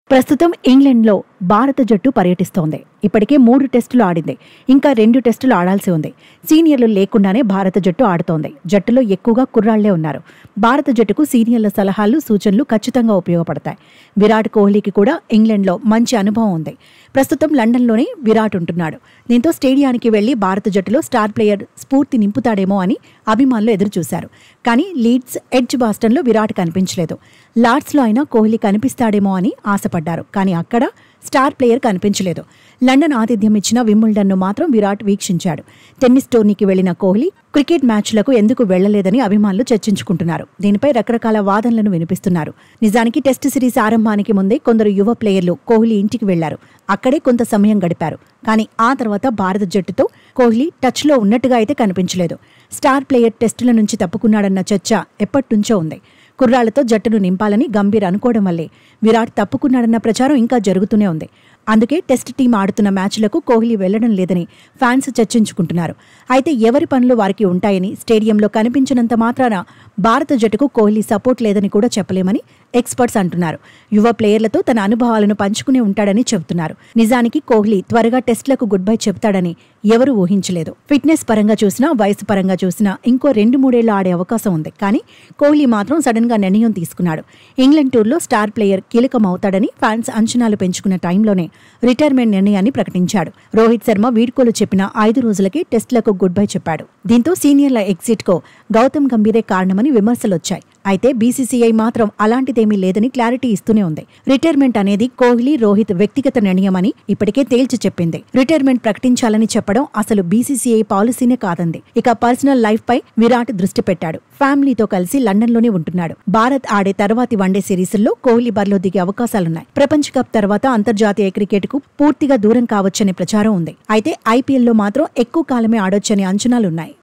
ప్రస్తుతం ఇంగ్లాండ్లో భారత జట్టు పర్యటిస్తోంది. ఇప్పటికే 3 టెస్టులు ఆడింది. ఇంకా 2 టెస్టులు ఆడాల్సి ఉంది. సీనియర్లు లేకుండానే భారత జట్టు ఆడుతోంది. జట్టులో ఎక్కువగా కుర్రాళ్లే ఉన్నారు. భారత జట్టుకు సీనియర్ల సలహాలు, సూచనలు ఖచ్చితంగా ఉపయోగపడతాయి. విరాట్ కోహ్లీకి కూడా ఇంగ్లాండ్లో మంచి అనుభవం ఉంది. ప్రస్తుతం లండన్లోనే విరాట్ ఉంటున్నాడు. దీంతో స్టేడియానికి వెళ్లి భారత జట్టులో స్టార్ ప్లేయర్ స్ఫూర్తి నింపుతాడేమో అని అభిమానులు ఎదురుచూశారు. కానీ లీడ్స్, ఎడ్జ్ బాస్టన్లో విరాట్ కనిపించలేదు. లార్డ్స్లో అయినా కోహ్లీ కనిపిస్తాడేమో అని ఆశపడ్డారు. కానీ అక్కడ స్టార్ ప్లేయర్ కనిపించలేదు. లండన్ ఆతిథ్యం ఇచ్చిన వింబుల్డన్ను మాత్రం విరాట్ వీక్షించాడు. టెన్నిస్ టోర్నీకి వెళ్లిన కోహ్లీ క్రికెట్ మ్యాచ్లకు ఎందుకు వెళ్లలేదని అభిమానులు చర్చించుకుంటున్నారు. దీనిపై రకరకాల వాదనలను వినిపిస్తున్నారు. నిజానికి టెస్ట్ సిరీస్ ఆరంభానికి ముందే కొందరు యువ ప్లేయర్లు కోహ్లీ ఇంటికి వెళ్లారు. అక్కడే కొంత సమయం గడిపారు. కానీ ఆ తర్వాత భారత జట్టుతో కోహ్లీ టచ్లో ఉన్నట్టుగా అయితే కనిపించలేదు. స్టార్ ప్లేయర్ టెస్టుల నుంచి తప్పుకున్నాడన్న చర్చ ఎప్పటినుంచో ఉంది. కుర్రాళ్లతో జట్టును నింపాలని గంభీర్ అనుకోవడం వల్లే విరాట్ తప్పుకున్నాడన్న ప్రచారం ఇంకా జరుగుతూనే ఉంది. అందుకే టెస్ట్ టీం ఆడుతున్న మ్యాచ్లకు కోహ్లీ వెళ్లడం లేదని ఫ్యాన్స్ చర్చించుకుంటున్నారు. అయితే ఎవరి పనులు వారికి ఉంటాయని, స్టేడియంలో కనిపించినంత మాత్రాన భారత జట్టుకు కోహ్లీ సపోర్ట్ లేదని కూడా చెప్పలేమని ఎక్స్పర్ట్స్ అంటున్నారు. యువ ప్లేయర్లతో తన అనుభవాలను పంచుకునే ఉంటాడని చెబుతున్నారు. నిజానికి కోహ్లీ త్వరగా టెస్టులకు గుడ్ బై చెబుతాడని ఎవరూ ఊహించలేదు. ఫిట్నెస్ పరంగా చూసినా, వయసు పరంగా చూసినా ఇంకో 2-3 ఆడే అవకాశం ఉంది. కానీ కోహ్లీ మాత్రం సడన్ గా నిర్ణయం తీసుకున్నాడు. ఇంగ్లాండ్ టూర్లో స్టార్ ప్లేయర్ కీలకమవుతాడని ఫ్యాన్స్ అంచనాలు పెంచుకున్న టైంలోనే రిటైర్మెంట్ నిర్ణయాన్ని ప్రకటించాడు. రోహిత్ శర్మ వీడ్కోలు చెప్పిన 5 రోజులకే టెస్టులకు గుడ్ బై చెప్పాడు. దీంతో సీనియర్ల ఎగ్జిట్ కో గౌతమ్ గంభీరే కారణమని విమర్శలొచ్చాయి. అయితే బీసీసీఐ మాత్రం అలాంటిదేమీ లేదని క్లారిటీ ఇస్తూనే ఉంది. రిటైర్మెంట్ అనేది కోహ్లీ, రోహిత్ వ్యక్తిగత నిర్ణయమని ఇప్పటికే తేల్చి చెప్పింది. రిటైర్మెంట్ ప్రకటించాలని చెప్పడం అసలు బీసీసీఐ పాలసీనే కాదంది. ఇక పర్సనల్ లైఫ్ పై విరాట్ దృష్టి పెట్టాడు. ఫ్యామిలీతో కలిసి లండన్లోనే ఉంటున్నాడు. భారత్ ఆడే తర్వాతి వన్డే సిరీస్లో కోహ్లీ బరిలో దిగే అవకాశాలున్నాయి. ప్రపంచ కప్ తర్వాత అంతర్జాతీయ క్రికెట్ కు పూర్తిగా దూరం కావచ్చనే ప్రచారం ఉంది. అయితే ఐపీఎల్లో మాత్రం ఎక్కువ కాలమే ఆడొచ్చనే అంచనాలున్నాయి.